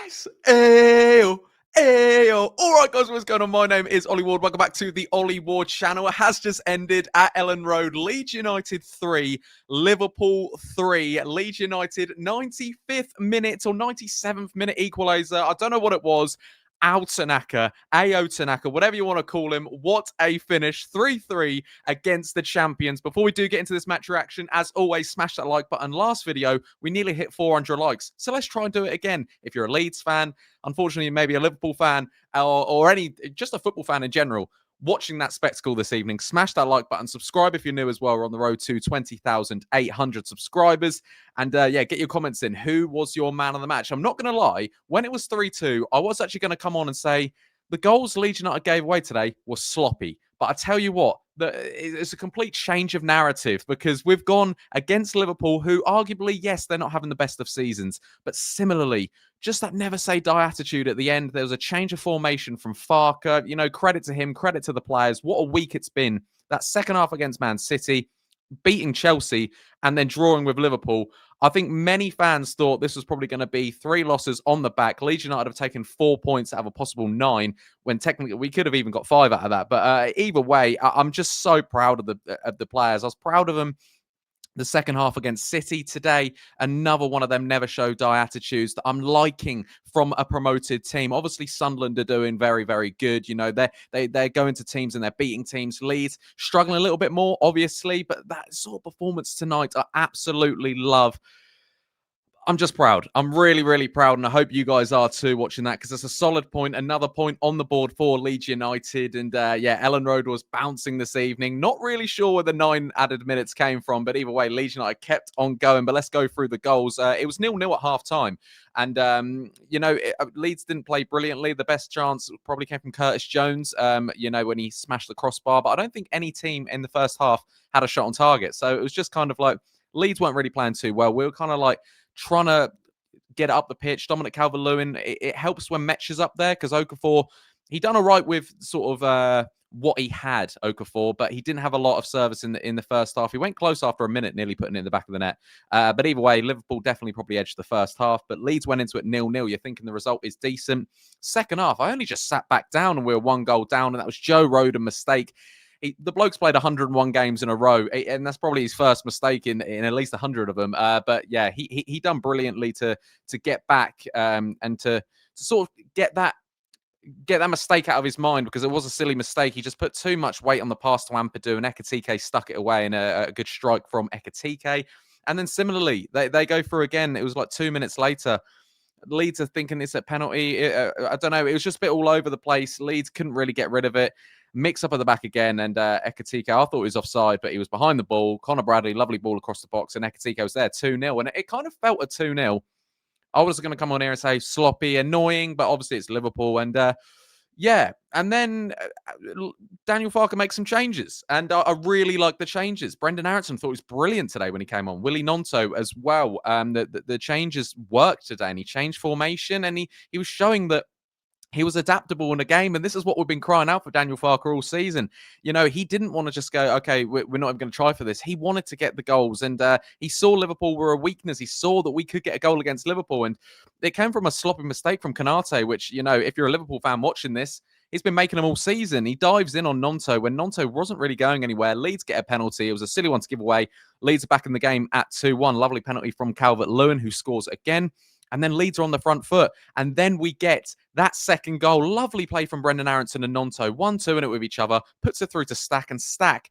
Yes! Ayo! Ayo! Alright guys, what's going on? My name is Ollie Ward. Welcome back to the Ollie Ward channel. It has just ended at Ellen Road. Leeds United 3, Liverpool 3. Leeds United 95th minute or 97th minute equaliser. I don't know what it was. Tanaka, Tanaka, whatever you want to call him. What a finish. 3-3 against the champions. Before we do get into this match reaction, as always, smash that like button. Last video, we nearly hit 400 likes. So let's try and do it again. If you're a Leeds fan, unfortunately, maybe a Liverpool fan, or just a football fan in general, watching that spectacle this evening, smash that like button. Subscribe if you're new as well. We're on the road to 20,800 subscribers. And yeah, get your comments in. Who was your man of the match? I'm not going to lie. When it was 3-2, I was actually going to come on and say the goals Leeds United gave away today were sloppy. But I tell you what, it's a complete change of narrative because we've gone against Liverpool, who arguably, yes, they're not having the best of seasons, but similarly, just that never say die attitude at the end. There was a change of formation from Farke. You know, credit to him, credit to the players. What a week it's been. That second half against Man City, beating Chelsea, and then drawing with Liverpool. I think many fans thought this was probably going to be 3 losses on the back. Leeds United have taken 4 points out of a possible 9, when technically we could have even got 5 out of that. But either way, I'm just so proud of the players. I was proud of them the second half against City today. Another one of them never show die attitudes that I'm liking from a promoted team. Obviously, Sunderland are doing very, very good. You know, they're going to teams and they're beating teams. Leeds struggling a little bit more, obviously, but that sort of performance tonight I absolutely love. I'm just proud. I'm really, really proud, and I hope you guys are too watching that because it's a solid point. Another point on the board for Leeds United, and yeah, Ellen Road was bouncing this evening. Not really sure where the 9 added minutes came from, but either way, Leeds United kept on going. But let's go through the goals. It was 0-0 at half-time, and you know, Leeds didn't play brilliantly. The best chance probably came from Curtis Jones, you know, when he smashed the crossbar, but I don't think any team in the first half had a shot on target. So it was just kind of like Leeds weren't really playing too well. We were kind of like trying to get it up the pitch. Dominic Calvert Lewin, it helps when Metch is up there because Okafor, he done all right with sort of what he had, Okafor, but he didn't have a lot of service in the first half. He went close after a minute, nearly putting it in the back of the net. But either way, Liverpool definitely probably edged the first half, but Leeds went into it 0-0. You're thinking the result is decent. Second half, I only just sat back down and we were 1 goal down, and that was Joe Roden mistake. The bloke's played 101 games in a row, and that's probably his first mistake in at least 100 of them. But yeah, he done brilliantly to get back and to sort of get that mistake out of his mind, because it was a silly mistake. He just put too much weight on the pass to Ampadu, and Ekitike stuck it away in a good strike from Ekitike. And then similarly, they go through again. It was like 2 minutes later. Leeds are thinking it's a penalty. I don't know. It was just a bit all over the place. Leeds couldn't really get rid of it. Mix up at the back again, and Ekitike, I thought he was offside, but he was behind the ball. Connor Bradley, lovely ball across the box, and Ekitike was there, 2-0. And it kind of felt a 2-0. I was going to come on here and say sloppy, annoying, but obviously it's Liverpool. And yeah, and then Daniel Farke makes some changes, and I really like the changes. Brendan Aronson thought he was brilliant today when he came on. Willie Gnonto as well. The changes worked today, and he changed formation, and he was showing that he was adaptable in a game, and this is what we've been crying out for Daniel Farke all season. You know, he didn't want to just go, okay, we're not even going to try for this. He wanted to get the goals, and he saw Liverpool were a weakness. He saw that we could get a goal against Liverpool, and it came from a sloppy mistake from Konate, which, you know, if you're a Liverpool fan watching this, he's been making them all season. He dives in on Gnonto when Gnonto wasn't really going anywhere. Leeds get a penalty. It was a silly one to give away. Leeds are back in the game at 2-1. Lovely penalty from Calvert Lewin, who scores again. And then Leeds are on the front foot. And then we get that second goal. Lovely play from Brendan Aronson and Gnonto. 1-2 in it with each other. Puts it through to Stach. And Stach,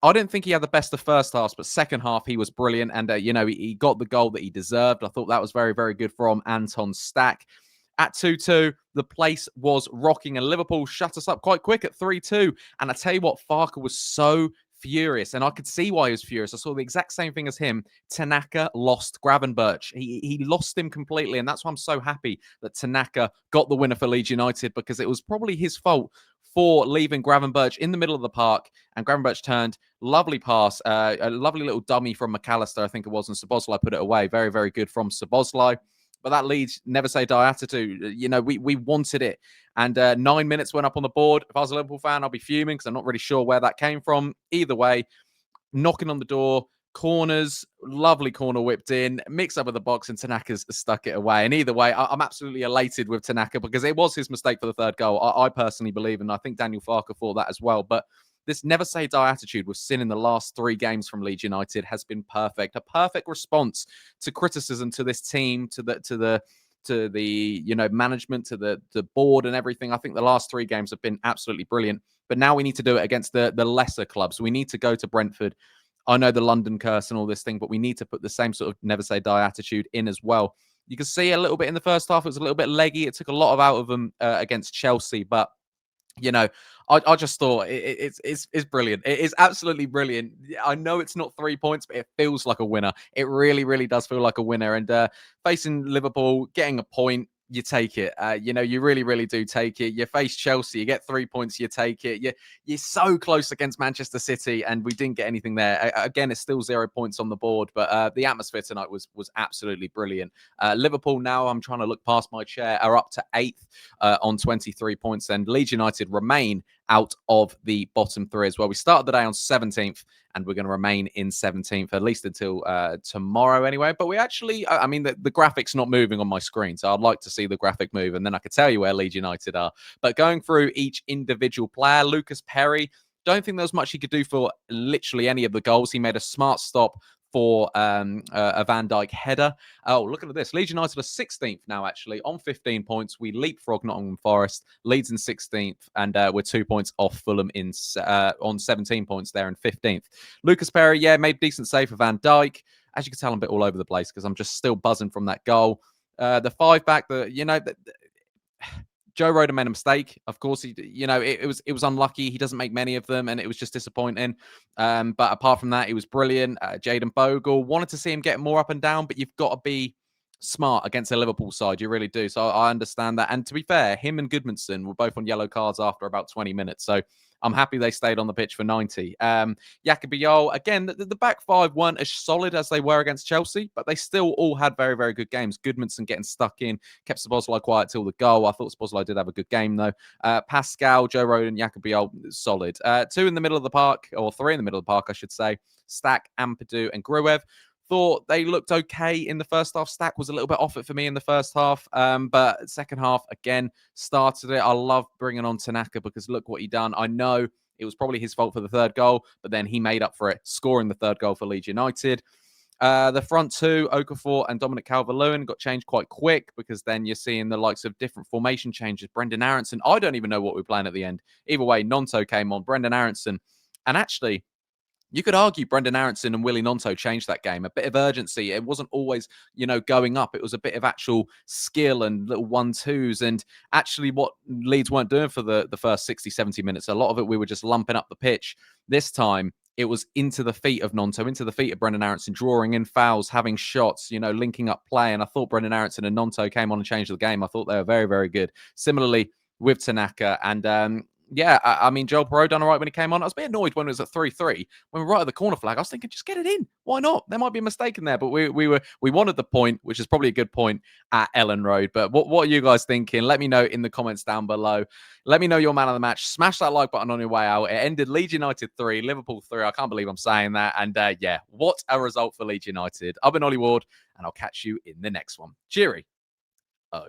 I didn't think he had the best of first half, but second half he was brilliant. And, you know, he got the goal that he deserved. I thought that was very, very good from Anton Stach. At 2-2, the place was rocking. And Liverpool shut us up quite quick at 3-2. And I tell you what, Farke was so furious, and I could see why he was furious. I saw the exact same thing as him. Tanaka lost Gravenberch. He lost him completely, and that's why I'm so happy that Tanaka got the winner for Leeds United, because it was probably his fault for leaving Gravenberch in the middle of the park, and Gravenberch turned. Lovely pass, a lovely little dummy from McAllister, I think it was, and Szoboszlai put it away. Very, very good from Szoboszlai. But that Leeds never say die attitude. You know, we wanted it. And 9 minutes went up on the board. If I was a Liverpool fan, I'll be fuming because I'm not really sure where that came from. Either way, knocking on the door, corners, lovely corner whipped in, mixed up with the box, and Tanaka's stuck it away. And either way, I'm absolutely elated with Tanaka because it was his mistake for the third goal. I personally believe, and I think Daniel Farke thought that as well. But this never say die attitude we've seen in the last 3 games from Leeds United has been perfect. A perfect response to criticism to this team, to the management, to the board and everything. I think the last 3 games have been absolutely brilliant. But now we need to do it against the lesser clubs. We need to go to Brentford. I know the London curse and all this thing, but we need to put the same sort of never say die attitude in as well. You can see a little bit in the first half. It was a little bit leggy. It took a lot out of them against Chelsea, but I just thought it's brilliant. It is absolutely brilliant. I know it's not 3 points, but it feels like a winner. It really, really does feel like a winner. And facing Liverpool, getting a point, you take it. You really, really do take it. You face Chelsea, you get 3 points, you take it. You're so close against Manchester City, and we didn't get anything there. Again, it's still 0 points on the board, but the atmosphere tonight was absolutely brilliant. Liverpool now, I'm trying to look past my chair, are up to 8th on 23 points, and Leeds United remain out of the bottom 3 as well. We started the day on 17th, and we're going to remain in 17th at least until tomorrow anyway. But we actually, the graphic's not moving on my screen, so I'd like to see the graphic move, and then I could tell you where Leeds United are. But going through each individual player, Lucas Perry, don't think there was much he could do for literally any of the goals. He made a smart stop for a Van Dijk header. Oh, look at this. Leeds United are 16th now, actually, on 15 points. We leapfrog Nottingham Forest. Leeds in 16th, and we're 2 points off Fulham on 17 points there in 15th. Lucas Perry, made decent save for Van Dijk. As you can tell, I'm a bit all over the place because I'm just still buzzing from that goal. The 5-back, Joe Rodon made a mistake. Of course, it was unlucky. He doesn't make many of them, and it was just disappointing. But apart from that, he was brilliant. Jayden Bogle, wanted to see him get more up and down, but you've got to be smart against a Liverpool side. You really do. So I understand that. And to be fair, him and Goodmanson were both on yellow cards after about 20 minutes. So I'm happy they stayed on the pitch for 90. Yakubu, again, the back 5 weren't as solid as they were against Chelsea, but they still all had very, very good games. Goodmanson getting stuck in, kept Szoboszlai quiet till the goal. I thought Szoboszlai did have a good game, though. Pascal, Joe Rodon, Yakubu, solid. 2 in the middle of the park, or 3 in the middle of the park, I should say. Stach, Ampadu, and Gruev. Thought they looked okay in the first half. Stach was a little bit off it for me in the first half. But second half, again, started it. I love bringing on Tanaka because look what he done. I know it was probably his fault for the third goal, but then he made up for it, scoring the third goal for Leeds United. The front 2, Okafor and Dominic Calvert Lewin, got changed quite quick because then you're seeing the likes of different formation changes. Brendan Aronson, I don't even know what we're playing at the end. Either way, Nonto came on, Brendan Aronson. And actually, you could argue Brendan Aronson and Willie Nonto changed that game. A bit of urgency. It wasn't always, going up. It was a bit of actual skill and little 1-2s. And actually what Leeds weren't doing for the first 60, 70 minutes, a lot of it, we were just lumping up the pitch. This time, it was into the feet of Nonto, into the feet of Brendan Aronson, drawing in fouls, having shots, linking up play. And I thought Brendan Aronson and Nonto came on and changed the game. I thought they were very, very good. Similarly with Tanaka and... Joel Perot done all right when he came on. I was a bit annoyed when it was at 3-3. When we were right at the corner flag, I was thinking, just get it in. Why not? There might be a mistake in there, but we wanted the point, which is probably a good point at Ellen Road. But what are you guys thinking? Let me know in the comments down below. Let me know your man of the match. Smash that like button on your way out. It ended Leeds United 3, Liverpool 3. I can't believe I'm saying that. And what a result for Leeds United. I've been Ollie Ward, and I'll catch you in the next one. Cheery. Oh.